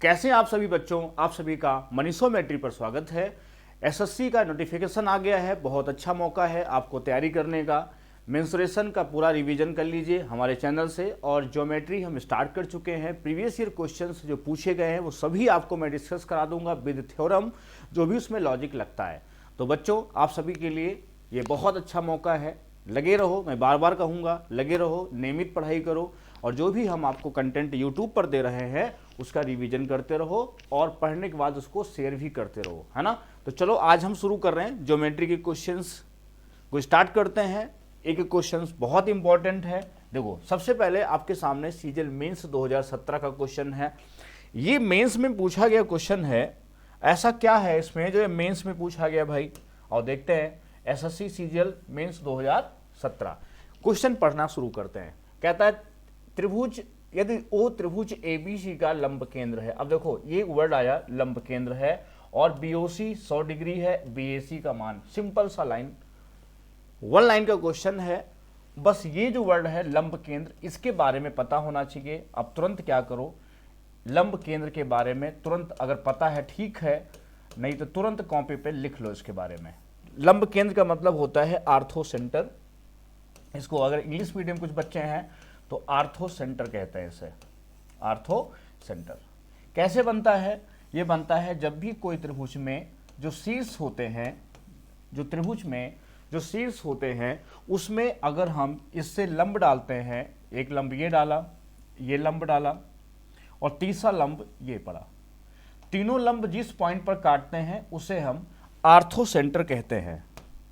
कैसे हैं आप सभी बच्चों, आप सभी का मनीषोमेट्री पर स्वागत है। एसएससी का नोटिफिकेशन आ गया है, बहुत अच्छा मौका है आपको तैयारी करने का। मेंसुरेशन का पूरा रिवीजन कर लीजिए हमारे चैनल से, और ज्योमेट्री हम स्टार्ट कर चुके हैं। प्रीवियस ईयर क्वेश्चंस जो पूछे गए हैं वो सभी आपको मैं डिस्कस करा दूंगा विद थ्योरम, जो भी उसमें लॉजिक लगता है। तो बच्चों, आप सभी के लिए ये बहुत अच्छा मौका है, लगे रहो। मैं बार बार कहूँगा, लगे रहो, नियमित पढ़ाई करो, और जो भी हम आपको कंटेंट यूट्यूब पर दे रहे हैं उसका रिवीजन करते रहो, और पढ़ने के बाद उसको शेयर भी करते रहो, है ना। तो चलो आज हम शुरू कर रहे हैं ज्योमेट्री के क्वेश्चंस को स्टार्ट करते हैं। एक क्वेश्चंस बहुत इंपॉर्टेंट है। देखो, सबसे पहले आपके सामने सीजीएल मेंस 2017 का क्वेश्चन है। ये मेंस में पूछा गया क्वेश्चन है। ऐसा क्या है इसमें जो मेंस में पूछा गया भाई, और देखते हैं। एसएससी सीजीएल मेंस 2017 क्वेश्चन पढ़ना शुरू करते हैं। कहता है त्रिभुज, यदि ओ त्रिभुज एबीसी का लंब केंद्र है। अब देखो, ये वर्ड आया लंब केंद्र है, और बीओसी 100 डिग्री है, बीएसी का मान। सिंपल सा लाइन, वन लाइन का क्वेश्चन है। बस ये जो वर्ड है लंब केंद्र, इसके बारे में पता होना चाहिए। अब तुरंत क्या करो, लंब केंद्र के बारे में तुरंत अगर पता है ठीक है, नहीं तो तुरंत कॉपी पे लिख लो इसके बारे में। लंब केंद्र का मतलब होता है आर्थो सेंटर। इसको अगर इंग्लिश मीडियम कुछ बच्चे हैं तो आर्थो सेंटर कहते हैं इसे, आर्थो सेंटर। कैसे बनता है? ये बनता है जब भी कोई त्रिभुज में जो शीर्ष होते हैं, जो त्रिभुज में जो शीर्ष होते हैं, उसमें अगर हम इससे लंब डालते हैं, एक लंब ये डाला, ये लंब डाला, और तीसरा लंब ये पड़ा, तीनों लंब जिस पॉइंट पर काटते हैं उसे हम आर्थो सेंटर कहते हैं।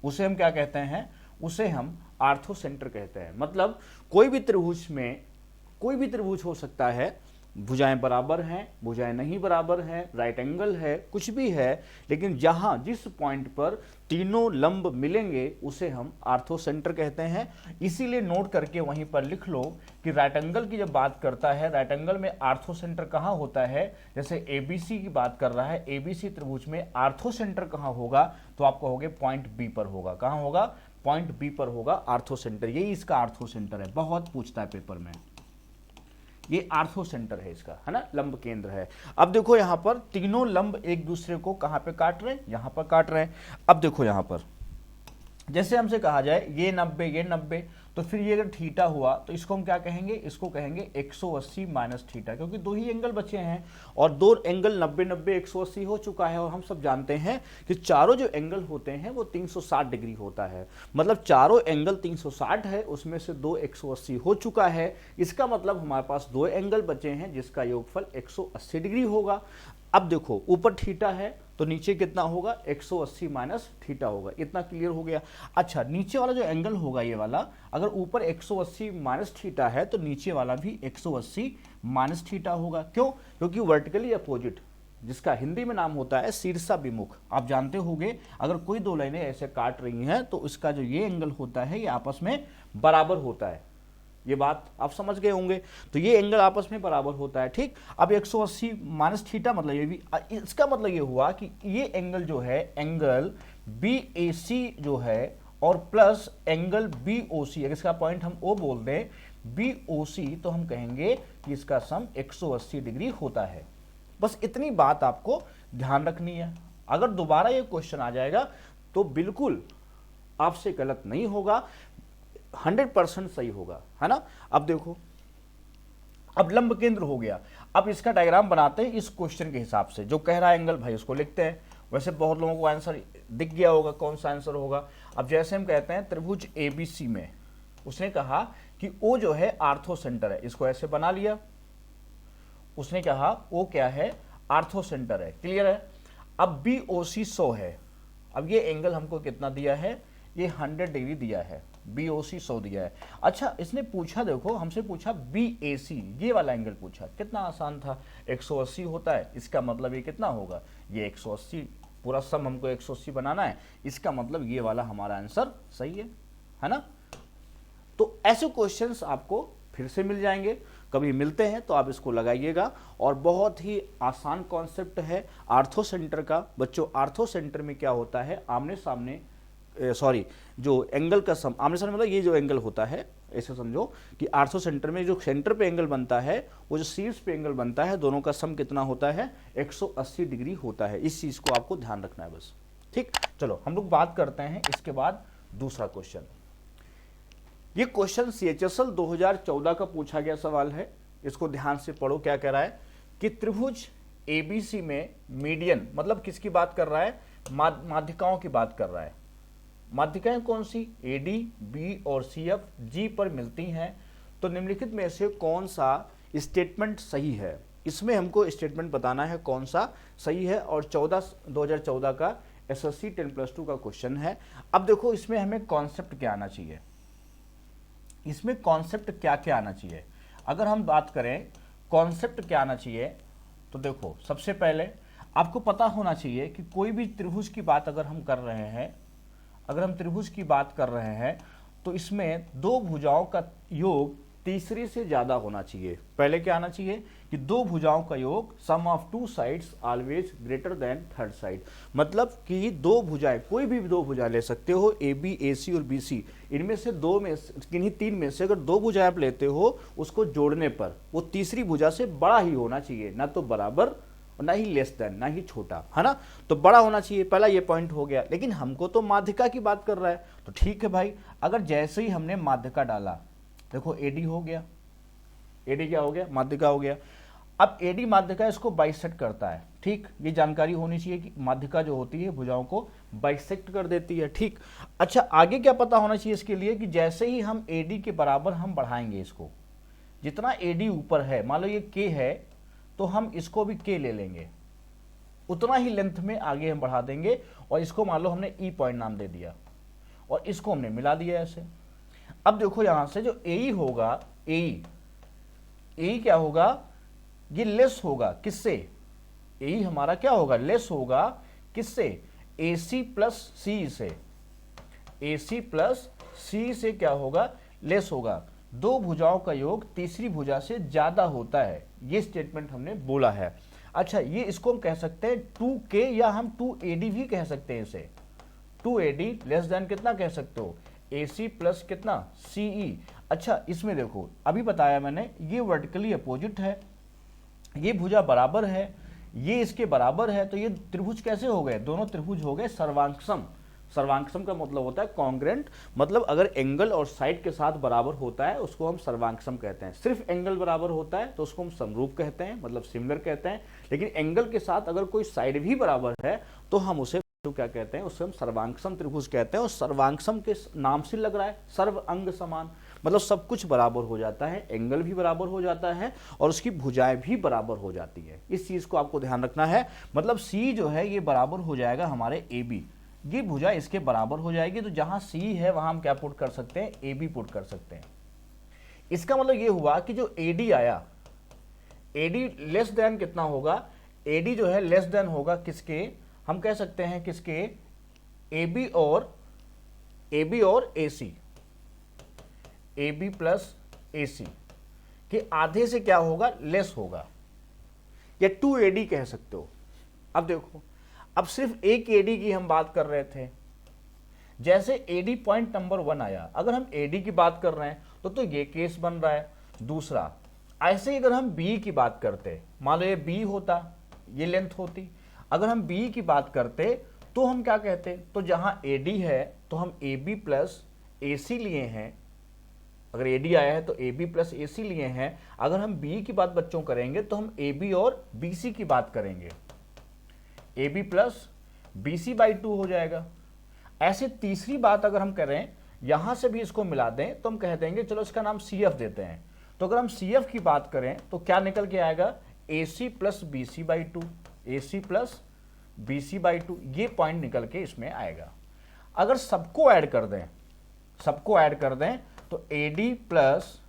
उसे हम क्या कहते हैं? उसे हम आर्थो सेंटर कहते हैं। मतलब कोई भी त्रिभुज में, कोई भी त्रिभुज हो सकता है, भुजाएं बराबर हैं, भुजाएं नहीं बराबर हैं, राइट एंगल है, कुछ भी है, लेकिन जहां जिस पॉइंट पर तीनों लंब मिलेंगे उसे हम आर्थो सेंटर कहते हैं। इसीलिए नोट करके वहीं पर लिख लो कि राइट एंगल की जब बात करता है, राइट एंगल में आर्थो सेंटर कहां होता है। जैसे एबीसी की बात कर रहा है, एबीसी त्रिभुज में आर्थो सेंटर कहां होगा, तो आप कहोगे पॉइंट बी पर होगा। कहां होगा? पॉइंट बी पर होगा आर्थो सेंटर। यही इसका आर्थो सेंटर है, बहुत पूछता है पेपर में। ये आर्थो सेंटर है इसका, है ना, लंब केंद्र है। अब देखो यहां पर तीनों लंब एक दूसरे को कहां पे काट रहे हैं? यहां पर काट रहे हैं। अब देखो यहां पर जैसे हमसे कहा जाए ये 90 ये 90, तो फिर ये अगर थीटा हुआ तो इसको हम क्या कहेंगे? इसको कहेंगे 180 माइनस थीटा, क्योंकि दो ही एंगल बचे हैं, और दो एंगल 90 90 180 हो चुका है। और हम सब जानते हैं कि चारों जो एंगल होते हैं वो 360 डिग्री होता है। मतलब चारों एंगल 360 है, उसमें से दो 180 हो चुका है। इसका मतलब हमारे पास दो एंगल बचे हैं जिसका योगफल 180 डिग्री होगा। अब देखो, ऊपर थीटा है तो नीचे कितना होगा? 180 माइनस थीटा होगा। इतना क्लियर हो गया। अच्छा, नीचे वाला जो एंगल होगा ये वाला, अगर ऊपर 180 माइनस थीटा है तो नीचे वाला भी 180 माइनस थीटा होगा। क्यों? क्योंकि वर्टिकली अपोजिट, जिसका हिंदी में नाम होता है शीर्षाभिमुख। आप जानते होंगे, अगर कोई दो लाइनें ऐसे काट रही हैं तो इसका जो ये एंगल होता है ये आपस में बराबर होता है। ये बात आप समझ गए होंगे। तो ये एंगल आपस में बराबर होता है, ठीक। अब 180 माइनस थीटा मतलब ये भी, इसका मतलब ये हुआ कि ये एंगल जो है, एंगल BAC जो है, और प्लस एंगल BOC, अगर इसका पॉइंट हम O बोल दें, BOC, तो हम कहेंगे कि इसका सम 180 डिग्री होता है। बस इतनी बात आपको ध्यान रखनी है। अगर दोबारा ये क्वेश्चन आ जाएगा तो बिल्कुल आपसे गलत नहीं होगा, 100% सही होगा, है ना। अब देखो, अब लंब केंद्र हो गया। अब इसका डायग्राम बनाते हैं इस क्वेश्चन के हिसाब से। जो कह रहा है एंगल भाई उसको लिखते हैं। वैसे बहुत लोगों को आंसर दिख गया होगा कौन सा आंसर होगा। अब जैसे हम कहते हैं त्रिभुज एबीसी में उसने कहा कि ओ जो है आर्थो सेंटर है, इसको ऐसे बना लिया। उसने कहा ओ क्या है? आर्थो सेंटर है। क्लियर है। अब BOC 100 है। अब ये एंगल हमको कितना दिया है? ये 100 डिग्री दिया है। BOC 100 दिया है। अच्छा, इसने पूछा, देखो हमसे पूछा BAC, ये वाला एंगल पूछा। कितना आसान था, 180 होता है। इसका मतलब ये कितना होगा? ये 180, पूरा सम हमको 180 बनाना है। इसका मतलब ये वाला हमारा आंसर सही है ना। तो ऐसे क्वेश्चंस आपको फिर से मिल जाएंगे, कभी मिलते हैं तो आप इसको लगाइएगा। और बहुत ही आसान कॉन्सेप्ट है आर्थो सेंटर का। बच्चों, आर्थो सेंटर में क्या होता है? आमने सामने, सॉरी, जो एंगल का सम, आमने सामने मतलब ये जो एंगल होता है, ऐसे समझो कि आर्थो सेंटर में जो सेंटर पे एंगल बनता है वो जो शीर्ष पे एंगल बनता है, दोनों का सम कितना होता है, 180 डिग्री होता है। इस चीज को आपको ध्यान रखना है बस। ठीक, चलो हम लोग बात करते हैं इसके बाद दूसरा क्वेश्चन। ये क्वेश्चन CHSL 2014 का पूछा गया सवाल है, इसको ध्यान से पढ़ो। क्या कह रहा है कि त्रिभुज ABC में मीडियन, मतलब किसकी बात कर रहा है, माध्यिकाओं की बात कर रहा है। माध्यिकाएं कौन सी, AD, B और CF G पर मिलती हैं, तो निम्नलिखित में से कौन सा स्टेटमेंट सही है। इसमें हमको स्टेटमेंट बताना है कौन सा सही है, और 2014 का SSC 10+2 का क्वेश्चन है। अब देखो इसमें हमें कॉन्सेप्ट क्या आना चाहिए, इसमें कॉन्सेप्ट क्या क्या आना चाहिए। अगर हम बात करें कॉन्सेप्ट क्या आना चाहिए, तो देखो सबसे पहले आपको पता होना चाहिए कि कोई भी त्रिभुज की बात अगर हम कर रहे हैं, अगर हम त्रिभुज की बात कर रहे हैं तो इसमें दो भुजाओं का योग तीसरे से ज्यादा होना चाहिए। पहले क्या आना चाहिए कि दो भुजाओं का योग sum of two sides always greater than third side, मतलब कि दो भुजाएं, कोई भी दो भुजा ले सकते हो, AB, AC और BC, इनमें से दो में, किन्हीं तीन में से अगर दो भुजाएं आप लेते हो, उसको जोड़ने पर वो तीसरी भुजा से बड़ा ही होना चाहिए, ना तो बराबर और ना ही लेस देन, ना ही छोटा, है ना। तो बड़ा होना चाहिए, पहला ये पॉइंट हो गया। लेकिन हमको तो माध्यिका की बात कर रहा है, तो ठीक है भाई, अगर जैसे ही हमने माध्यिका डाला, देखो AD हो गया, AD क्या हो गया, माध्यिका हो गया। अब AD माध्यिका इसको बाइसेक्ट करता है, ठीक, ये जानकारी होनी चाहिए कि माध्यिका जो होती है भुजाओं को बाइसेक्ट कर देती है, ठीक। अच्छा, आगे क्या पता होना चाहिए इसके लिए कि जैसे ही हम AD के बराबर हम बढ़ाएंगे इसको, जितना AD ऊपर है, मान लो ये K है, तो हम इसको भी K ले लेंगे, उतना ही लेंथ में आगे हम बढ़ा देंगे, और इसको मान लो हमने E पॉइंट नाम दे दिया, और इसको हमने मिला दिया ऐसे। अब देखो यहां से जो AE होगा, AE क्या होगा, ये लेस होगा किससे, AE हमारा क्या होगा, लेस होगा किससे, AC प्लस C से, AC प्लस C से क्या होगा, लेस होगा। दो भुजाओं का योग तीसरी भुजा से ज्यादा होता है, ये स्टेटमेंट हमने बोला है। अच्छा, ये इसको हम कह सकते हैं 2K, या हम 2AD भी कह सकते हैं इसे, 2AD लेस देन कितना कह सकते हो, AC प्लस कितना, CE। अच्छा, इसमें देखो अभी बताया मैंने, ये वर्टिकली अपोजिट है, ये भुजा बराबर है, ये इसके बराबर है, तो ये त्रिभुज कैसे हो गए, दोनों त्रिभुज हो गए सर्वांगसम। सर्वांगसम का मतलब होता है कॉन्ग्रेंट, मतलब अगर एंगल और साइड के साथ बराबर होता है उसको हम सर्वांगसम कहते हैं। सिर्फ एंगल बराबर होता है तो उसको हम समरूप कहते हैं, मतलब सिमिलर कहते हैं। लेकिन एंगल के साथ अगर कोई साइड भी बराबर है तो हम उसे क्या कहते हैं, उससे हम सर्वांगसम त्रिभुज कहते हैं। और सर्वांगसम के नाम से लग रहा है सर्व अंग समान, मतलब सब कुछ बराबर हो जाता है, एंगल भी बराबर हो जाता है और उसकी भुजाएं भी बराबर हो जाती है। इस चीज को आपको ध्यान रखना है। मतलब C जो है ये बराबर हो जाएगा हमारे AB, ये भुजा इसके बराबर हो जाएगी, तो जहां C है वहां हम क्या पुट कर सकते हैं, AB पुट कर सकते हैं। इसका मतलब ये हुआ कि जो AD आया, AD लेस देन कितना होगा, AD जो है लेस देन होगा किसके, हम कह सकते हैं किसके, AB और AC, AB प्लस AC के आधे से क्या होगा, लेस होगा, या 2AD कह सकते हो। अब देखो, अब सिर्फ एक AD की हम बात कर रहे थे, जैसे AD पॉइंट नंबर 1 आया, अगर हम AD की बात कर रहे हैं तो ये केस बन रहा है। दूसरा, ऐसे ही अगर हम B की बात करते, मान लो ये B होता, ये लेंथ होती, अगर हम B की बात करते तो हम क्या कहते, तो जहां AD है तो हम AB प्लस AC लिए हैं, अगर AD आया है तो AB प्लस AC लिए हैं। अगर हम B की बात बच्चों करेंगे तो हम AB और BC की बात करेंगे, AB प्लस BC बाई 2 हो जाएगा। ऐसे तीसरी बात अगर हम करें, यहां से भी इसको मिला दें तो हम कह देंगे चलो इसका नाम CF देते हैं। तो अगर हम CF की बात करें तो क्या निकल के आएगा, AC plus BC by 2, AC plus BC by 2, ये पॉइंट निकल के इसमें आएगा। अगर सबको ऐड कर दें, सबको ऐड कर दें तो AD plus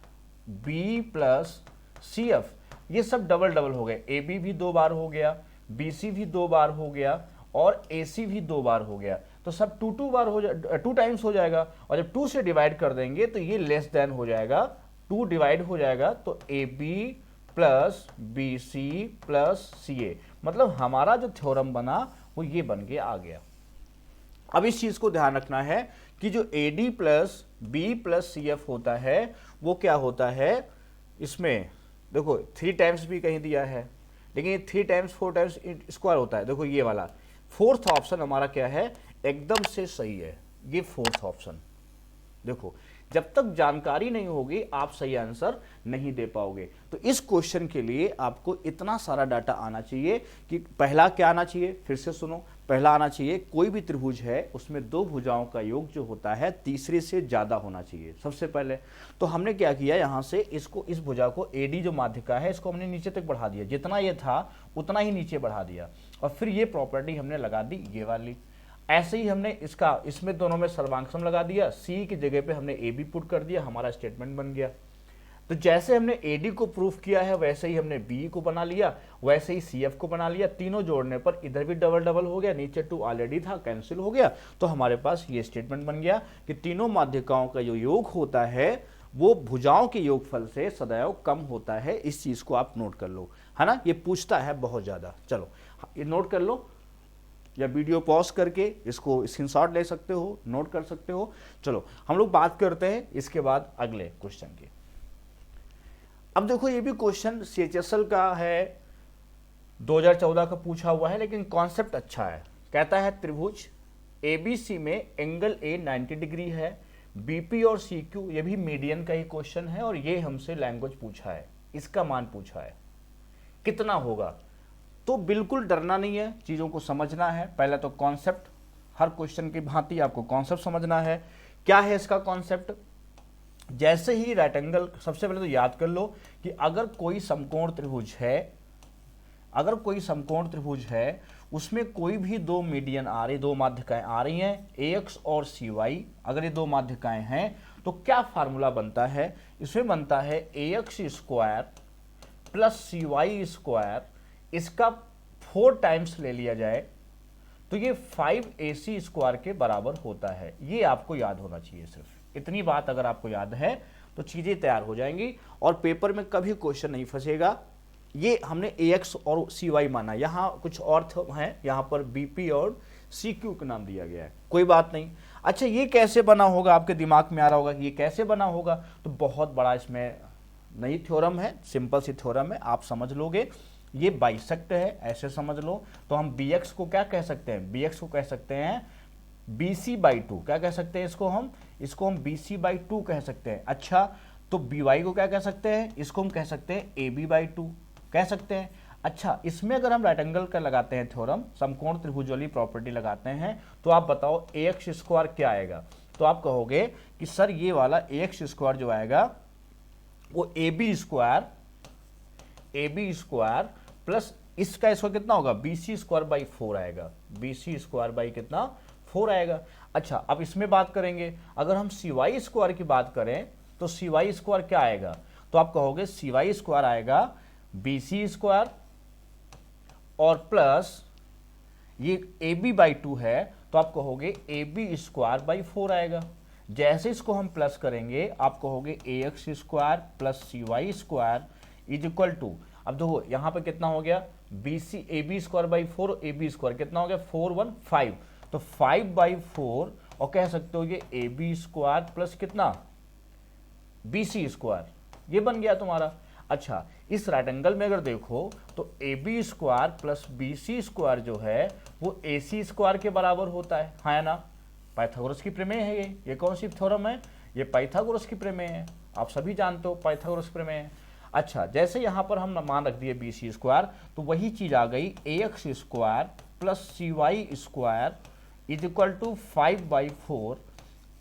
B plus CF, ये सब डबल डबल हो गए, AB भी 2 बार हो गया, BC भी 2 बार हो गया और AC भी 2 बार हो गया, तो सब 2 बार हो जाए, 2 टाइम्स हो जाएगा। और जब 2 से डिवाइड कर देंगे तो ये लेस देन हो जाएगा, 2 डिवाइड हो जाएगा तो AB plus BC plus CA, मतलब हमारा जो थ्योरम बना वो ये बन के आ गया। अब इस चीज को ध्यान रखना है कि जो AD plus B plus C F होता है वो क्या होता है, इसमें देखो 3 टाइम्स भी कहीं दिया है, लेकिन ये 3 टाइम्स 4 टाइम्स स्क्वायर होता है। देखो ये वाला फोर्थ ऑप्शन हमारा क्या है, एकदम से सही है, ये फोर्थ ऑप्शन। देखो जब तक जानकारी नहीं होगी आप सही आंसर नहीं दे पाओगे। तो इस क्वेश्चन के लिए आपको इतना सारा डाटा आना चाहिए कि पहला क्या आना चाहिए, फिर से सुनो, पहला आना चाहिए कोई भी त्रिभुज है उसमें 2 भुजाओं का योग जो होता है तीसरे से ज्यादा होना चाहिए सबसे पहले। तो हमने क्या किया, यहां से इसको, इस भुजा को एडी जो माध्यिका है इसको हमने नीचे तक बढ़ा दिया, जितना ये था उतना ही नीचे बढ़ा दिया, और फिर ये प्रॉपर्टी हमने लगा दी ये वाली। ऐसे ही हमने इसका, इसमें दोनों में सर्वांग लगा दिया, सी की जगह पे हमने ए बी पुट कर दिया, हमारा स्टेटमेंट बन गया। तो जैसे हमने एडी को प्रूफ किया है वैसे ही हमने बी को बना लिया, वैसे ही सी एफ को बना लिया। तीनों जोड़ने पर इधर भी डबल डबल हो गया, नीचे 2 ऑलरेडी था कैंसिल हो गया, तो हमारे पास ये स्टेटमेंट बन गया कि तीनों माध्यिकाओं का जो योग होता है वो भुजाओं के योगफल से सदैव कम होता है। इस चीज को आप नोट कर लो, है ना, ये पूछता है बहुत ज्यादा। चलो ये नोट कर लो, या वीडियो पॉज करके इसको स्क्रीनशॉट ले सकते हो, नोट कर सकते हो। चलो हम लोग बात करते हैं इसके बाद अगले क्वेश्चन की। अब देखो ये भी क्वेश्चन CHSL का है, 2014 का पूछा हुआ है, लेकिन कॉन्सेप्ट अच्छा है। कहता है त्रिभुज ABC में एंगल A 90 डिग्री है, BP और CQ, ये भी मीडियन का ही क्वेश्चन है, और ये हमसे लैंग्वेज पूछा है, इसका मान पूछा है कितना होगा। तो बिल्कुल डरना नहीं है, चीज़ों को समझना है। पहले तो कॉन्सेप्ट, हर क्वेश्चन की भांति आपको कॉन्सेप्ट समझना है। क्या है इसका कॉन्सेप्ट, जैसे ही राइट एंगल, सबसे पहले तो याद कर लो कि अगर कोई समकोण त्रिभुज है, अगर कोई समकोण त्रिभुज है उसमें कोई भी 2 मीडियन आ रही, 2 माध्यिकाएं आ रही हैं, AX और CY, अगर ये 2 माध्यिकाएं हैं तो क्या फार्मूला बनता है, इसमें बनता है AX square plus CY square, इसका 4 टाइम्स ले लिया जाए तो ये 5AC स्क्वायर के बराबर होता है। ये आपको याद होना चाहिए, सिर्फ इतनी बात अगर आपको याद है तो चीजें तैयार हो जाएंगी और पेपर में कभी क्वेश्चन नहीं फंसेगा। ये हमने AX और CY माना, यहाँ कुछ और है, यहाँ पर BP और CQ का नाम दिया गया है, कोई बात नहीं। अच्छा ये कैसे बना होगा, आपके दिमाग में आ रहा होगा कि ये कैसे बना होगा, तो बहुत बड़ा इसमें नई थ्योरम है, सिंपल सी थ्योरम है, आप समझ लोगे। ये बाइसेक्ट है, ऐसे समझ लो। तो हम BX को क्या कह सकते हैं, BX को कह सकते हैं BC/2, क्या कह सकते हैं इसको हम BC/2 कह सकते हैं। अच्छा तो BY को क्या कह सकते हैं, इसको हम कह सकते हैं AB/2 कह सकते हैं। अच्छा इसमें अगर हम राइट एंगल का लगाते हैं थ्योरम, समकोण त्रिभुज वाली प्रॉपर्टी लगाते हैं, तो आप बताओ AX स्क्वायर क्या आएगा। तो आप कहोगे कि सर ये वाला AX स्क्वायर जो आएगा वो AB स्क्वायर प्लस इसका कितना होगा, BC स्क्वायर बाई 4 आएगा, BC स्क्वायर बाई कितना 4 आएगा। अच्छा अब इसमें बात करेंगे, अगर हम CY स्क्वायर की बात करें तो CY स्क्वायर क्या आएगा, तो आप कहोगे CY स्क्वायर आएगा BC स्क्वायर और प्लस ये AB/2 है, तो आप कहोगे AB स्क्वायर बाई 4 आएगा। जैसे इसको हम प्लस करेंगे आप कहोगे AX square plus CY square is equal to, अब देखो यहां पे कितना हो गया, AB square by 4, AB square कितना हो गया 4 1 5, तो 5/4, और कह सकते हो ये AB स्क्वायर प्लस कितना BC स्क्वायर, ये बन गया तुम्हारा। अच्छा इस राइट एंगल में अगर देखो तो AB square plus BC square जो है वो AC स्क्वायर के बराबर होता है, हाँ ना, पाइथागोरस की प्रमेय है ये कौन सी थ्योरम है, ये पाइथागोरस की प्रमेय है, आप सभी जानते हो पाइथागोरस प्रमेय है। अच्छा जैसे यहां पर हम मान रख दिए BC स्क्वायर, तो वही चीज आ गई AX square plus CY square is equal to 5/4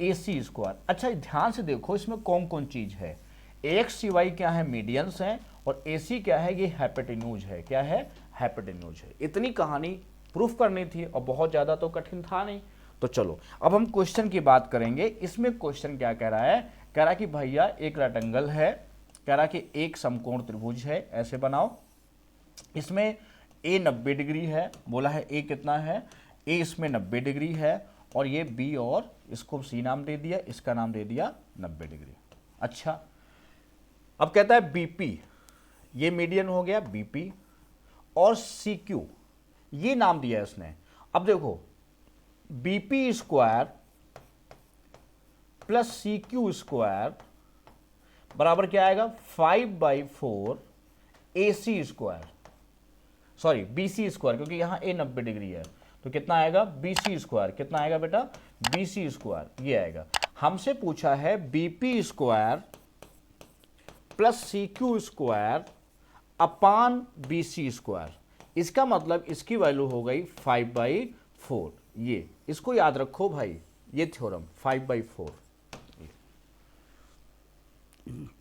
AC square. अच्छा ध्यान से देखो इसमें कौन कौन चीज है, AX CY क्या है, मीडियंस है, और AC क्या है, ये हाइपोटेन्यूज है, क्या है, हाइपोटेन्यूज है। इतनी कहानी प्रूफ करनी थी और बहुत ज्यादा तो कठिन था नहीं। तो चलो अब हम क्वेश्चन की बात करेंगे। इसमें क्वेश्चन क्या कह रहा है, कह रहा कि भैया एक रेक्टेंगल है, कह रहा कि एक समकोण त्रिभुज है, ऐसे बनाओ, इसमें A 90 डिग्री है, बोला है A कितना है, A इसमें 90 डिग्री है, और ये B और इसको C नाम दे दिया, इसका नाम दे दिया 90 डिग्री। अच्छा अब कहता है BP, ये मीडियन हो गया BP, और CQ ये नाम दिया है इसने। अब देखो BP square plus C Q square बराबर क्या आएगा 5/4 AC square, sorry BC square, क्योंकि यहां A 90 डिग्री है तो कितना आएगा BC स्क्वायर, कितना आएगा बेटा BC स्क्वायर, ये आएगा। हमसे पूछा है BP square plus CQ square upon BC square, इसका मतलब इसकी वैल्यू हो गई 5/4। ये इसको याद रखो भाई, ये थ्योरम 5/4,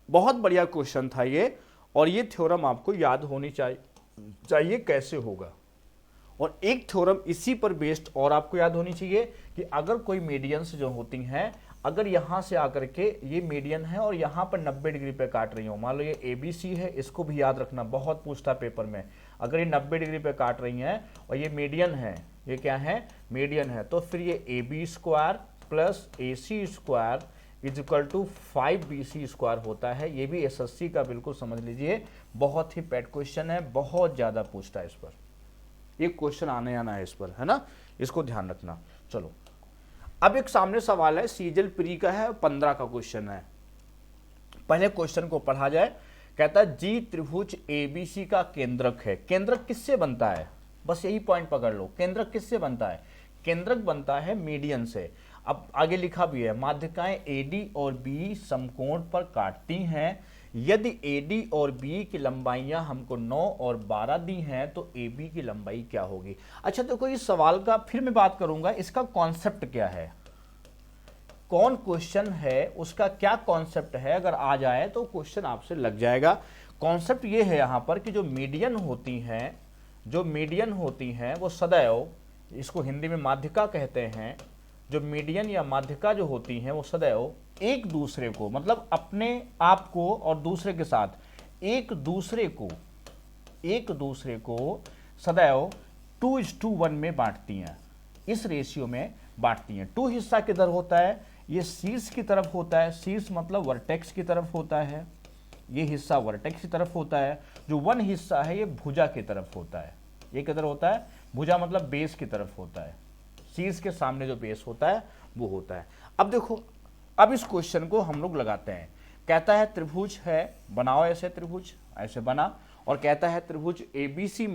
बहुत बढ़िया क्वेश्चन था ये, और ये थ्योरम आपको याद होनी चाहिए कैसे होगा। और एक थ्योरम इसी पर बेस्ड और आपको याद होनी चाहिए कि अगर कोई मीडियंस जो होती हैं, अगर यहां से आकर के ये मीडियन है और यहां पर 90 डिग्री पे काट रही हो, मान लो ये ABC है, इसको भी याद रखना, बहुत पूछता पेपर में, अगर ये 90 डिग्री पे काट रही हैं और ये मीडियन है, ये क्या है मीडियन है, तो फिर ये AB square plus AC square is equal to 5BC square होता है। ये भी SSC का बिल्कुल समझ लीजिए, बहुत ही पेट क्वेश्चन है, बहुत ज्यादा पूछता है इस पर, एक क्वेश्चन आने आना है इस पर, है ना, इसको ध्यान रखना। चलो अब एक सामने सवाल है, सीजल प्री का है, 15 का क्वेश्चन है। पहले क्वेश्चन को पढ़ा जाए। कहता है जी त्रिभुज ABC का केंद्रक है। केंद्रक किससे बनता है, बस यही पॉइंट पकड़ लो, केंद्रक किससे बनता है, केंद्रक बनता है मीडियन से। अब आगे लिखा भी है, माध्यिकाएं AD और B समकोण पर काटती हैं, यदि AD और B की लंबाइयां हमको 9 और 12 दी हैं तो AB की लंबाई क्या होगी। अच्छा देखो, इस सवाल का फिर मैं बात करूंगा, इसका कॉन्सेप्ट क्या है, कौन क्वेश्चन है उसका क्या कॉन्सेप्ट है, अगर आ जाए तो क्वेश्चन आपसे लग जाएगा। कॉन्सेप्ट ये है यहां पर कि जो मीडियन होती हैं वो सदैव, इसको हिंदी में माध्यिका कहते हैं, जो मीडियन या माध्यिका जो होती हैं वो सदैव एक दूसरे को, मतलब अपने आप को और दूसरे के साथ एक दूसरे को सदैव 2:1 में बांटती हैं, इस रेशियो में बांटती हैं। 2 हिस्सा किधर होता है, ये शीर्ष की तरफ होता है, शीर्ष मतलब वर्टेक्स की तरफ होता है, ये हिस्सा वर्टेक्स की तरफ होता है, जो 1 हिस्सा है ये भुजा की तरफ होता है। ये किधर होता है, भुजा मतलब बेस की तरफ होता है, शीर्ष के सामने जो बेस होता है वो होता है। अब देखो, अब इस क्वेश्चन को हम लोग लगाते हैं। कहता है त्रिभुज है, बनाओ ऐसे त्रिभुज, ऐसे बना, और कहता है त्रिभुज ABC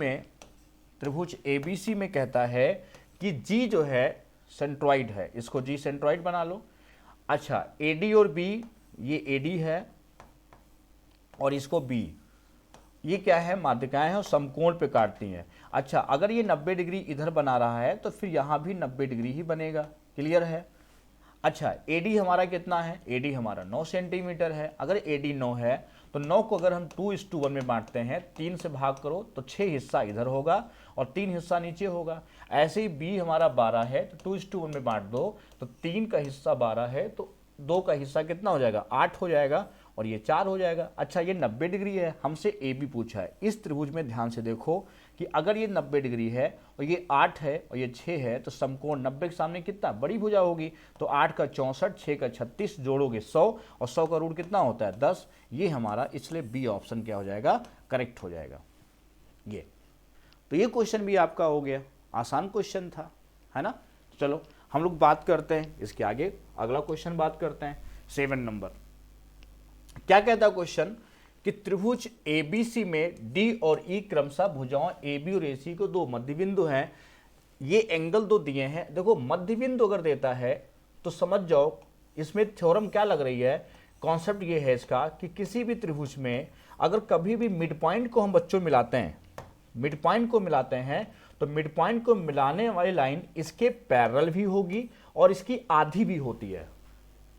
में कहता है कि G जो है सेंट्रॉइड है, इसको G सेंट्रॉइड बना लो। अच्छा AD और B, ये AD है और इसको B, ये क्या है माध्यिकाएं हैं और समकोण पे काटती हैं। अच्छा अगर ये 90 डिग्री इधर बना रहा है तो फिर यहां भी 90 डिग्री ही बनेगा, क्लियर है। अच्छा AD हमारा कितना है, AD हमारा 9 सेंटीमीटर है। अगर AD 9 है तो 9 को अगर हम 2:1 में बांटते हैं, 3 से भाग करो तो 6 हिस्सा इधर होगा और 3 हिस्सा नीचे होगा। ऐसे ही B हमारा 12 है तो 2:1 में बांट दो तो 3 का हिस्सा 12 है तो 2 का हिस्सा कितना हो जाएगा, 8 हो जाएगा और ये 4 हो जाएगा। अच्छा ये 90 डिग्री है, हमसे AB पूछा है। इस त्रिभुज में ध्यान से देखो कि अगर ये 90 डिग्री है और ये 8 है और ये 6 है तो समकोण 90 के सामने कितना बड़ी भुजा होगी, तो 8 का 64, 6 का 36, जोड़ोगे 100 और 100 का रूट कितना होता है 10। ये हमारा, इसलिए बी ऑप्शन क्या हो जाएगा, करेक्ट हो जाएगा। ये तो ये क्वेश्चन भी आपका हो गया, आसान क्वेश्चन था, है ना। चलो हम लोग बात करते हैं इसके आगे, अगला क्वेश्चन बात करते हैं 7 नंबर। क्या कहता है क्वेश्चन कि त्रिभुज ABC में D और E क्रमशः भुजाओं AB और AC को 2 मध्य बिंदु हैं, ये एंगल 2 दिए हैं। देखो मध्य बिंदु अगर देता है तो समझ जाओ इसमें थ्योरम क्या लग रही है, कॉन्सेप्ट ये है इसका कि किसी भी त्रिभुज में अगर कभी भी मिड पॉइंट को हम बच्चों मिलाते हैं, मिड पॉइंट को मिलाते हैं तो मिड पॉइंट को मिलाने वाली लाइन इसके पैरेलल भी होगी और इसकी आधी भी होती है।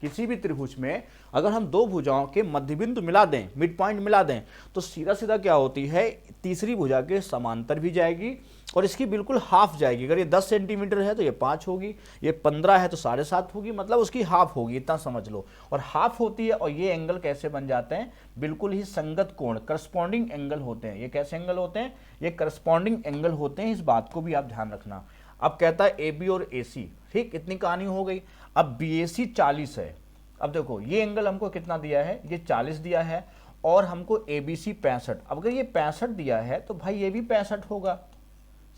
किसी भी त्रिभुज में अगर हम 2 भुजाओं के मध्य बिंदु मिला दें, मिड पॉइंट मिला दें, तो सीधा सीधा क्या होती है, तीसरी भुजा के समांतर भी जाएगी और इसकी बिल्कुल हाफ जाएगी। अगर ये 10 सेंटीमीटर है तो ये 5 होगी, ये 15 है तो 7.5 होगी, मतलब उसकी हाफ होगी, इतना समझ लो। और हाफ होती है और ये एंगल कैसे बन जाते हैं, बिल्कुल ही संगत कोण, करस्पॉन्डिंग एंगल होते हैं। ये कैसे एंगल होते हैं, ये करस्पॉन्डिंग एंगल होते हैं, इस बात को भी आप ध्यान रखना। अब कहता है AB और AC, ठीक, इतनी कहानी हो गई। अब BAC 40 है। अब देखो ये एंगल हमको कितना दिया है, ये 40 दिया है और हमको ABC 65। अब अगर ये 65 दिया है तो भाई ये भी 65 होगा,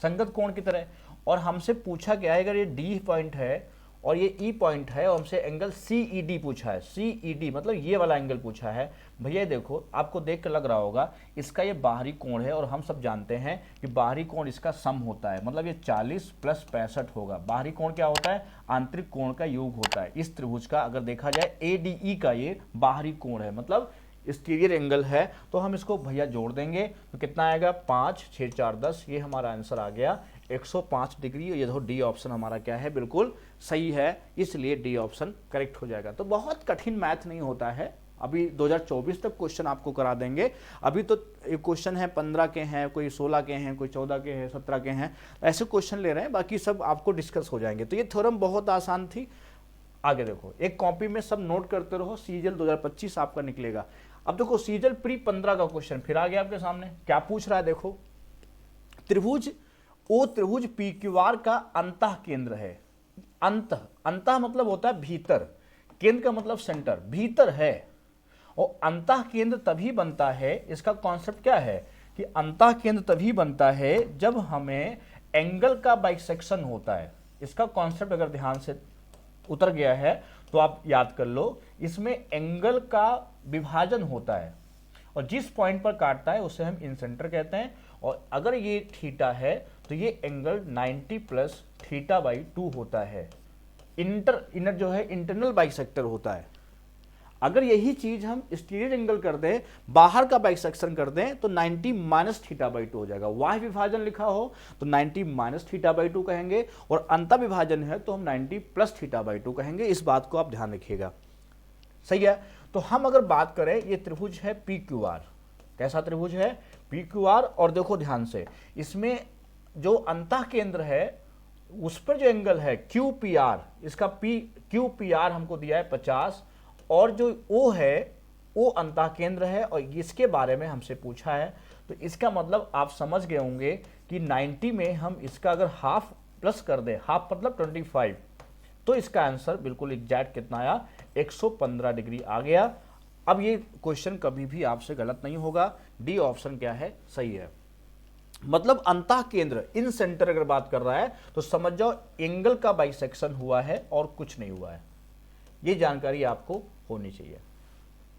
संगत कोण की तरह। और हमसे पूछा गया है अगर ये D पॉइंट है और ये ई पॉइंट है और हमसे एंगल CED पूछा है। CED मतलब ये वाला एंगल पूछा है। भैया देखो, आपको देख कर लग रहा होगा इसका ये बाहरी कोण है और हम सब जानते हैं कि बाहरी कोण इसका सम होता है, मतलब ये 40 + 65 होगा। बाहरी कोण क्या होता है? आंतरिक कोण का योग होता है। इस त्रिभुज का अगर देखा जाए ADE का ये बाहरी कोण है, मतलब एक्सटीरियर एंगल है। तो हम इसको भैया जोड़ देंगे तो कितना आएगा? 5 6 4 10। ये हमारा आंसर आ गया 105 डिग्री। ये देखो डी ऑप्शन हमारा क्या है? बिल्कुल सही है, इसलिए डी ऑप्शन करेक्ट हो जाएगा। तो बहुत कठिन मैथ नहीं होता है। अभी 2024 तक क्वेश्चन आपको करा देंगे। अभी तो एक क्वेश्चन है 15 के हैं, कोई 16 के हैं, कोई 14 के हैं, 17 के हैं, ऐसे क्वेश्चन ले रहे हैं। बाकी सब आपको डिस्कस हो जाएंगे। तो ये थ्योरम बहुत आसान थी। आगे देखो, एक कॉपी में सब नोट करते रहो, सीजीएल 2025 आपका निकलेगा। अब देखो सीजीएल प्री 15 का क्वेश्चन फिर आ गया आपके सामने। क्या पूछ रहा है? देखो, त्रिभुज ओ त्रिभुज PQR का अंतः केंद्र है। अंतः मतलब होता है भीतर, केंद्र का मतलब सेंटर, भीतर है। और अंतः केंद्र तभी बनता है, इसका कॉन्सेप्ट क्या है कि अंतः केंद्र तभी बनता है जब हमें एंगल का बाइसेक्शन होता है। इसका कॉन्सेप्ट अगर ध्यान से उतर गया है तो आप याद कर लो, इसमें एंगल का विभाजन होता है और जिस पॉइंट पर काटता है उसे हम इंसेंटर कहते हैं। और अगर ये थीटा है तो ये एंगल 90 + θ/2 होता है। इनर जो है इंटरनल बाइसेक्टर होता है। अगर यही चीज हम एक्सटीरियर एंगल कर दें, बाहर का बाइसेक्शन कर दें, तो 90 - θ/2 हो जाएगा। वाह्य विभाजन लिखा हो तो 90 - θ/2 कहेंगे और अंतः विभाजन है तो हम 90 + θ/2 कहेंगे। इस बात को आप ध्यान रखिएगा, सही है। तो हम अगर बात करें, ये त्रिभुज है PQR। कैसा त्रिभुज है? PQR। और देखो ध्यान से, इसमें जो अंतः केंद्र है उस पर जो एंगल है QPR, इसका QPR हमको दिया है 50, और जो O है वो अंतः केंद्र है और इसके बारे में हमसे पूछा है। तो इसका मतलब आप समझ गए होंगे कि 90 में हम इसका अगर हाफ प्लस कर दें, हाफ मतलब 25, तो इसका आंसर बिल्कुल एग्जैक्ट कितना आया? 115 डिग्री आ गया। अब ये क्वेश्चन कभी भी आपसे गलत नहीं होगा। डी ऑप्शन क्या है? सही है। मतलब अंतः केंद्र इन सेंटर अगर बात कर रहा है तो समझ जाओ एंगल का बाइसेक्शन हुआ है और कुछ नहीं हुआ है। ये जानकारी आपको होनी चाहिए,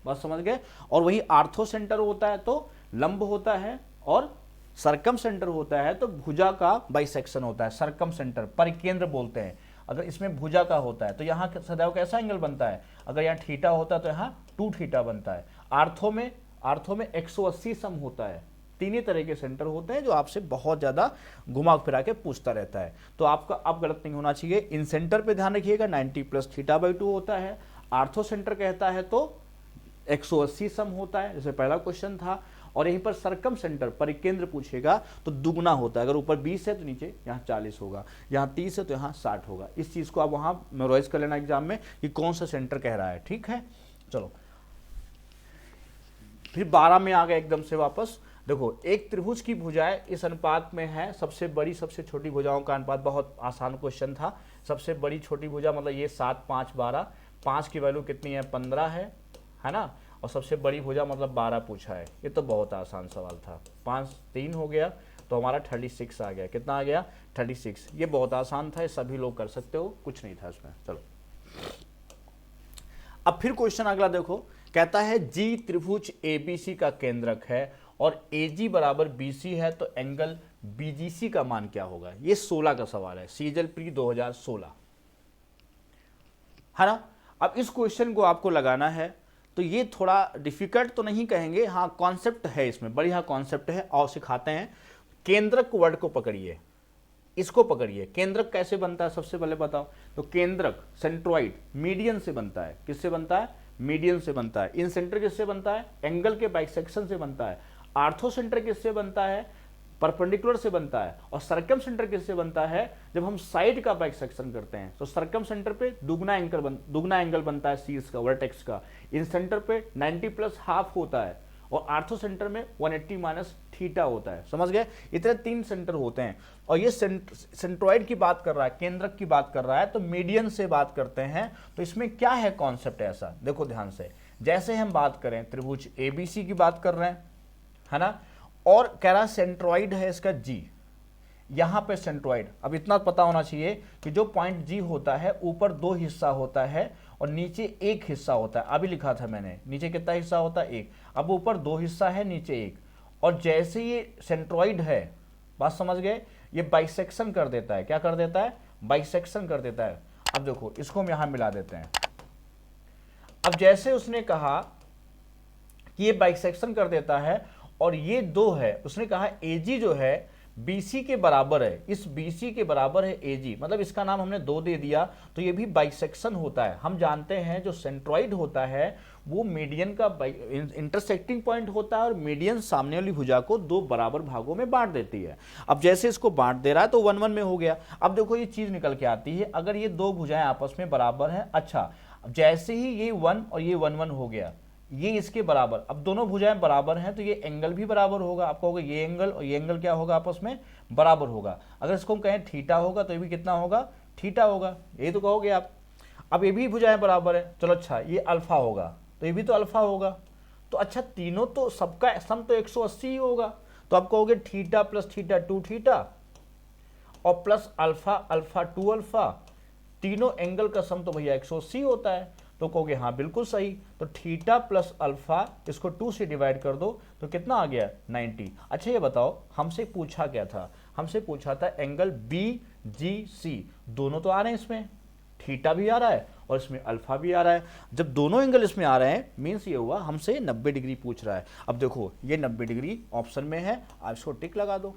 बात समझ गए। और वही आर्थो सेंटर होता है तो लंब होता है, और सरकम सेंटर होता है तो भुजा का बाइसेक्शन होता है। सरकम सेंटर परिकेंद्र बोलते हैं। अगर इसमें भुजा का होता है तो यहाँ सदैव कैसा एंगल बनता है? अगर यहाँ थीटा होता है तो यहाँ 2θ बनता है। आर्थो में 180 सम होता है। तीन ही तरह के सेंटर होते हैं जो आपसे बहुत ज्यादा घुमा फिरा के पूछता रहता है। तो आपका अब गलत नहीं होना चाहिए। इन सेंटर पे ध्यान रखिएगा, 90 + θ/2 होता है। आर्थो सेंटर कहता है तो 180 सम होता है, जैसे पहला क्वेश्चन था। और यहीं पर सरकम सेंटर परिकेंद्र पूछेगा तो दुगना होता है। अगर ऊपर 20 है तो नीचे यहाँ 40 होगा, यहाँ 30 है तो यहाँ 60 होगा। इस चीज को आप वहां मेमोराइज कर लेना एग्जाम में कि कौन सा सेंटर कह रहा है, ठीक है। चलो फिर 12 में आ गए एकदम से वापस। देखो, एक त्रिभुज की भुजाएं इस अनुपात में है, सबसे बड़ी सबसे छोटी भुजाओं का अनुपात। बहुत आसान क्वेश्चन था। सबसे बड़ी छोटी भुजा मतलब ये 7 5 12, 5 की वैल्यू कितनी है? 15 है ना। और सबसे बड़ी भुजा मतलब 12 पूछा है। ये तो बहुत आसान सवाल था। 5 3 हो गया तो हमारा 36 आ गया। कितना आ गया? 36। ये बहुत आसान था, ये सभी लोग कर सकते हो, कुछ नहीं था इसमें। चलो अब फिर क्वेश्चन अगला देखो, कहता है जी त्रिभुज ABC का केंद्रक है और AG = BC है तो एंगल BGC का मान क्या होगा? ये 16 का सवाल है, सीजीएल प्री 2016, है ना। अब इस क्वेश्चन को आपको लगाना है तो ये थोड़ा डिफिकल्ट तो नहीं कहेंगे, हाँ कॉन्सेप्ट है इसमें, बढ़िया कॉन्सेप्ट है। और सिखाते हैं। केंद्रक वर्ड को पकड़िए, इसको पकड़िए। केंद्रक कैसे बनता है सबसे पहले बताओ। तो केंद्रक सेंट्रॉइड मीडियन से बनता है। किससे बनता है? मीडियन से बनता है। इन सेंटर किससे बनता है? एंगल के बाइसेक्शन से बनता है। आर्थो सेंटर किससे बनता है? परपेंडिकुलर से बनता है। और सेंटर किससे बनता है? जब हम साइड का बाइसेक्शन करते हैं तो सेंटर पे दुगना एंगल बनता है शीर्ष का, वर्टेक्स का। इन सेंटर पे 90 + हाफ होता है और आर्थो सेंटर में 180 - θ होता है। समझ गए? इतने 3 सेंटर होते हैं। और ये सेंट्रॉइड की बात कर रहा है, केंद्रक की बात कर रहा है, तो मीडियन से बात करते हैं। तो इसमें क्या है कॉन्सेप्ट ऐसा? देखो ध्यान से, जैसे हम बात करें त्रिभुज ABC की बात कर रहे हैं, है ना। और कह रहा सेंट्रॉइड है इसका G, यहाँ पे सेंट्रॉइड। अब इतना पता होना चाहिए कि जो पॉइंट जी होता है ऊपर 2 हिस्सा होता है और नीचे 1 हिस्सा होता है। अभी लिखा था मैंने, नीचे कितना हिस्सा होता है 1, अब ऊपर 2 हिस्सा है नीचे 1। और जैसे ये सेंट्रॉइड है, बात समझ गए, ये बाइसेक्शन कर देता है। क्या कर देता है? बाइसेक्शन कर देता है। अब देखो इसको हम यहां मिला देते हैं। अब जैसे उसने कहा कि ये बाइसेक्शन कर देता है और ये 2 है, उसने कहा एजी जो है BC के बराबर है, इस BC के बराबर है AG, मतलब इसका नाम हमने 2 दे दिया, तो ये भी बाइसेक्शन होता है। हम जानते हैं जो सेंट्रॉइड होता है वो मीडियन का इंटरसेक्टिंग पॉइंट होता है और मीडियन सामने वाली भुजा को 2 बराबर भागों में बांट देती है। अब जैसे इसको बांट दे रहा है तो 1-1 में हो गया। अब देखो ये चीज निकल के आती है, अगर ये 2 भुजाएं आपस में बराबर हैं, अच्छा जैसे ही ये 1 और ये 1-1 हो गया, ये इसके बराबर, अब दोनों भुजाएं बराबर हैं तो ये एंगल भी बराबर होगा। आप कहोगे ये एंगल और ये एंगल क्या होगा? आपस में बराबर होगा। अगर इसको हम कहें थीटा होगा तो ये भी कितना होगा? थीटा होगा, ये तो कहोगे आप। अब ये भी भुजाएं बराबर है, चलो अच्छा ये अल्फा होगा तो ये भी तो अल्फा होगा। तो अच्छा तीनों तो सबका सम तो 180 ही होगा, तो आप कहोगे थीटा प्लस थीटा 2 थीटा और प्लस अल्फा अल्फा 2 अल्फा, तीनों एंगल का सम तो भैया 180 होता है। तो कहोगे हाँ बिल्कुल सही। तो थीटा प्लस अल्फा इसको 2 से डिवाइड कर दो तो कितना आ गया? 90। अच्छा ये बताओ हमसे पूछा क्या था? हमसे पूछा था एंगल BGC, दोनों तो आ रहे हैं इसमें, थीटा भी आ रहा है और इसमें अल्फा भी आ रहा है। जब दोनों एंगल इसमें आ रहे हैं मीन्स ये हुआ हमसे 90 डिग्री पूछ रहा है। अब देखो ये 90 डिग्री ऑप्शन में है, आप इसको टिक लगा दो।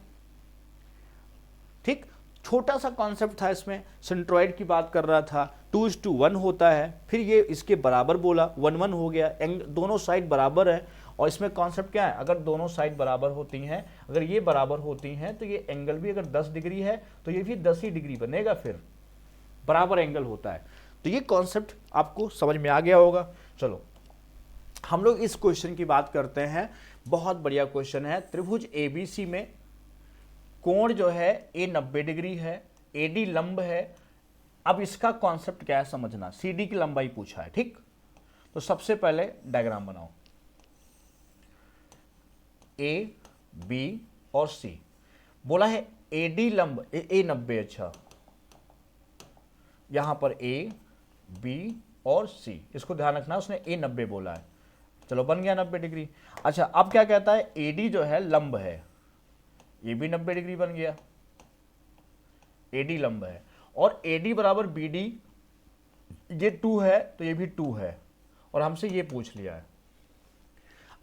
ठीक, छोटा सा कॉन्सेप्ट था इसमें, सेंट्रॉइड की बात कर रहा था, 2:1 होता है, फिर ये इसके बराबर बोला, 1-1 हो गया, दोनों साइड बराबर है। और इसमें कॉन्सेप्ट क्या है? अगर दोनों साइड बराबर होती हैं, अगर ये बराबर होती हैं तो ये एंगल भी अगर 10 डिग्री है तो ये भी 10 ही डिग्री बनेगा, फिर बराबर एंगल होता है। तो ये कॉन्सेप्ट आपको समझ में आ गया होगा। चलो हम लोग इस क्वेश्चन की बात करते हैं, बहुत बढ़िया क्वेश्चन है। त्रिभुज ABC में कोण जो है A 90 डिग्री है, AD लंब है। अब इसका कॉन्सेप्ट क्या है समझना, CD की लंबाई पूछा है। ठीक, तो सबसे पहले डायग्राम बनाओ, A, B और C। बोला है AD लंब A 90, अच्छा यहां पर A, B और C, इसको ध्यान रखना, उसने A 90 बोला है। चलो बन गया 90 डिग्री। अच्छा अब क्या कहता है? AD जो है लंब है, ये भी 90 डिग्री बन गया, AD लंब है। और AD बराबर BD, ये 2 है तो ये भी 2 है, और हमसे ये पूछ लिया है।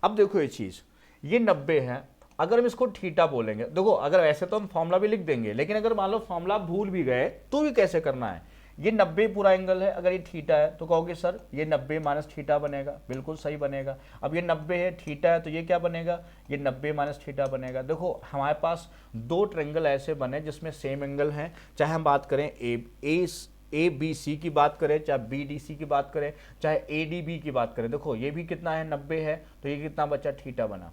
अब देखो ये चीज, ये 90 है, अगर हम इसको थीटा बोलेंगे, देखो अगर ऐसे तो हम फॉर्मूला भी लिख देंगे, लेकिन अगर मान लो फॉर्मूला भूल भी गए तो भी कैसे करना है? ये 90 पूरा एंगल है, अगर ये थीटा है तो कहोगे सर ये 90 माइनस थीटा बनेगा, बिल्कुल सही बनेगा। अब ये 90 है, थीटा है, तो ये क्या बनेगा? ये 90 माइनस थीटा बनेगा। देखो हमारे पास 2 ट्रायंगल ऐसे बने जिसमें सेम एंगल हैं, चाहे हम बात करें ABC की बात करें, चाहे BDC की बात करें, चाहे ADB की बात करें। देखो ये भी कितना है? 90 है, तो ये कितना बचा? थीटा बना।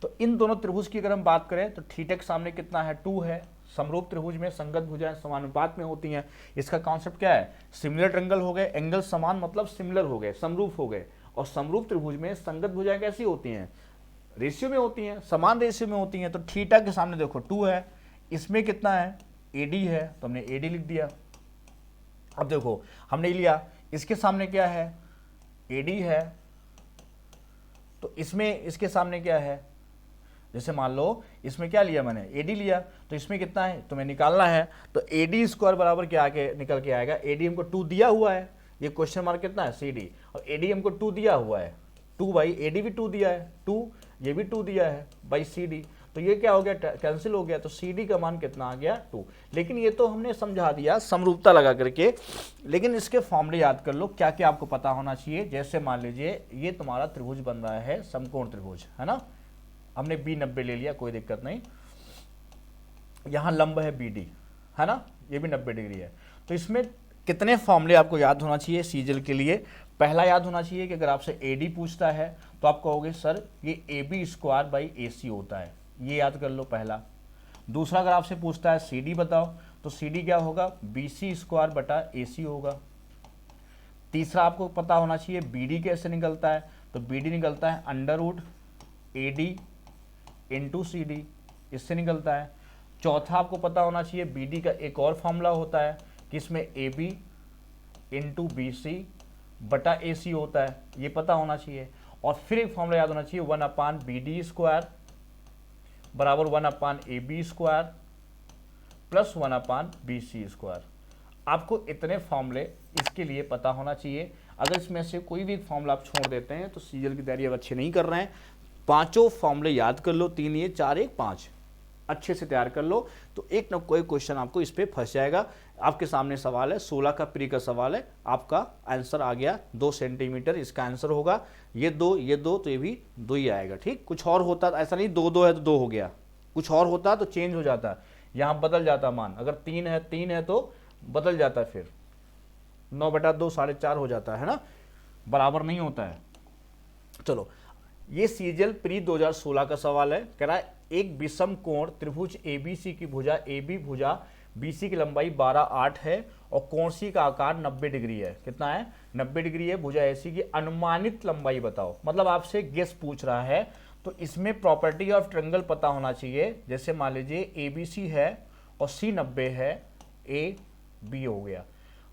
तो इन दोनों त्रिभुज की अगर हम बात करें तो थीटा के सामने कितना है? 2 है। समरूप त्रिभुज में संगत भुजाएं समानुपात में होती हैं। इसका कॉन्सेप्ट क्या है? सिमिलर ट्रायंगल हो गए, एंगल समान मतलब सिमिलर हो गए, समरूप हो गए। और समरूप त्रिभुज में संगत भुजाएं कैसी होती हैं? रेशियो में होती हैं, समान रेशियो में होती हैं। तो थीटा के सामने देखो 2 है, इसमें कितना है? AD है, तो हमने AD लिख दिया। अब देखो हमने लिया, इसके सामने क्या है? AD है, तो इसमें इसके सामने क्या है? जैसे मान लो इसमें क्या लिया मैंने? AD लिया, तो इसमें कितना है? तुम्हें निकालना है, तो AD स्क्वायर बराबर क्या आके निकल के आएगा? AD हमको 2 दिया हुआ है, ये क्वेश्चन मार्क कितना है? CD, और AD हमको 2 दिया हुआ है, 2 बाई AD भी 2 दिया है, 2 ये भी 2 दिया है बाई CD, तो ये क्या हो गया? कैंसिल हो गया। तो CD का मान कितना आ गया? 2। लेकिन ये तो हमने समझा दिया समरूपता लगा करके, लेकिन इसके फॉर्मूले याद कर लो, क्या क्या आपको पता होना चाहिए। जैसे मान लीजिए ये तुम्हारा त्रिभुज बन रहा है, समकोण त्रिभुज है ना, हमने B 90 ले लिया, कोई दिक्कत नहीं। यहां लंब है BD, है ना, ये भी 90 डिग्री है। तो इसमें कितने फॉर्मूले आपको याद होना चाहिए सीजल के लिए? पहला याद होना चाहिए कि अगर आपसे AD पूछता है तो आप कहोगे सर ये AB स्क्वायर बाई AC होता है, ये याद कर लो पहला। दूसरा अगर आपसे पूछता है CD बताओ, तो CD क्या होगा? BC स्क्वायर बटा AC होगा। तीसरा आपको पता होना चाहिए BD कैसे निकलता है, तो BD निकलता है under root AD into CD, इससे निकलता है। चौथा आपको पता होना चाहिए BD का एक और फॉर्मूला होता है कि इसमें AB इंटू BC बटा AC होता है, ये पता होना चाहिए। और फिर एक फॉर्मूला याद होना चाहिए 1/BD स्क्वायर बराबर 1/AB square plus 1/BC square. आपको इतने फॉर्मूले इसके लिए पता होना चाहिए। अगर इसमें से कोई भी फॉर्मूला आप छोड़ देते हैं तो सीजीएल की तैयारी अब अच्छे नहीं कर रहे हैं। पांचों फॉर्मूले याद कर लो, 3 ये 4 1 5 अच्छे से तैयार कर लो, तो एक ना कोई क्वेश्चन आपको इस पे फंस जाएगा। आपके सामने सवाल है 16 का प्री का सवाल है, आपका आंसर आ गया 2 सेंटीमीटर इसका आंसर होगा। ये दो तो ये भी 2 ही आएगा। ठीक, कुछ और होता तो ऐसा नहीं 2 2 है तो 2 हो गया, कुछ और होता तो चेंज हो जाता, यहाँ बदल जाता मान। अगर 3 है तो बदल जाता है, फिर 9/2 4.5 हो जाता है ना, बराबर नहीं होता है। चलो, ये सीजीएल प्री 2016 का सवाल है। कह रहा है एक विषम कोण त्रिभुज ABC की भुजा AB भुजा BC की लंबाई 12/8 है और कोण C का आकार 90 डिग्री है। कितना है? 90 डिग्री है। भुजा AC की अनुमानित लंबाई बताओ। मतलब आपसे गेस पूछ रहा है, तो इसमें प्रॉपर्टी ऑफ ट्रायंगल पता होना चाहिए। जैसे मान लीजिए ABC है और C 90 है, AB हो गया,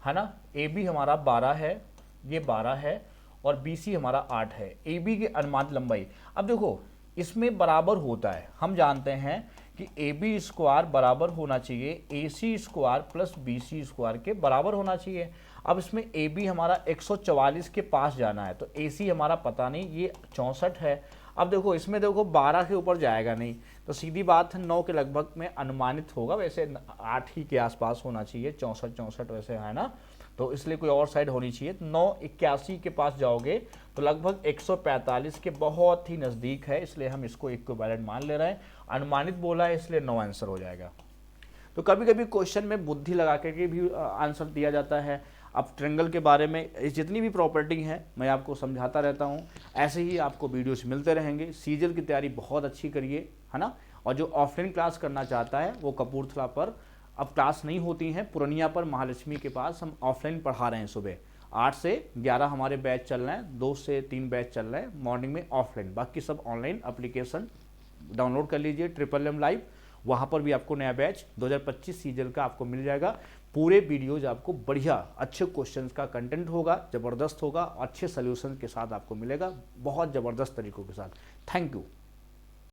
है ना। AB हमारा 12 है, ये 12 है और BC हमारा 8 है। AB की अनुमानित लंबाई, अब देखो इसमें बराबर होता है। हम जानते हैं कि AB स्क्वायर बराबर होना चाहिए AC square plus BC square के बराबर होना चाहिए। अब इसमें AB हमारा 144 के पास जाना है, तो AC हमारा पता नहीं, ये 64 है। अब देखो इसमें देखो 12 के ऊपर जाएगा नहीं, तो सीधी बात है 9 के लगभग में अनुमानित होगा। वैसे 8 ही के आसपास होना चाहिए, 64 वैसे है ना, तो इसलिए कोई और साइड होनी चाहिए। 981 के पास जाओगे तो लगभग 145 के बहुत ही नज़दीक है, इसलिए हम इसको इक्विवेलेंट मान ले रहे हैं। अनुमानित बोला है इसलिए 9 आंसर हो जाएगा। तो कभी कभी क्वेश्चन में बुद्धि लगा के भी आंसर दिया जाता है। अब ट्रायंगल के बारे में जितनी भी प्रॉपर्टी है मैं आपको समझाता रहता हूँ, ऐसे ही आपको वीडियोस मिलते रहेंगे। सीजीएल की तैयारी बहुत अच्छी करिए, है ना। और जो ऑफलाइन क्लास करना चाहता है वो कपूरथला पर अब क्लास नहीं होती हैं, पूर्णिया पर महालक्ष्मी के पास हम ऑफलाइन पढ़ा रहे हैं। सुबह 8 से 11 हमारे बैच चल रहे हैं, 2 से 3 बैच चल रहे हैं मॉर्निंग में ऑफलाइन, बाकी सब ऑनलाइन। एप्लीकेशन डाउनलोड कर लीजिए MMM लाइव, वहाँ पर भी आपको नया बैच 2025 सीजीएल का आपको मिल जाएगा। पूरे वीडियोज आपको बढ़िया अच्छे क्वेश्चंस का कंटेंट होगा, ज़बरदस्त होगा, अच्छे सोल्यूशन के साथ आपको मिलेगा, बहुत ज़बरदस्त तरीक़ों के साथ। Thank you.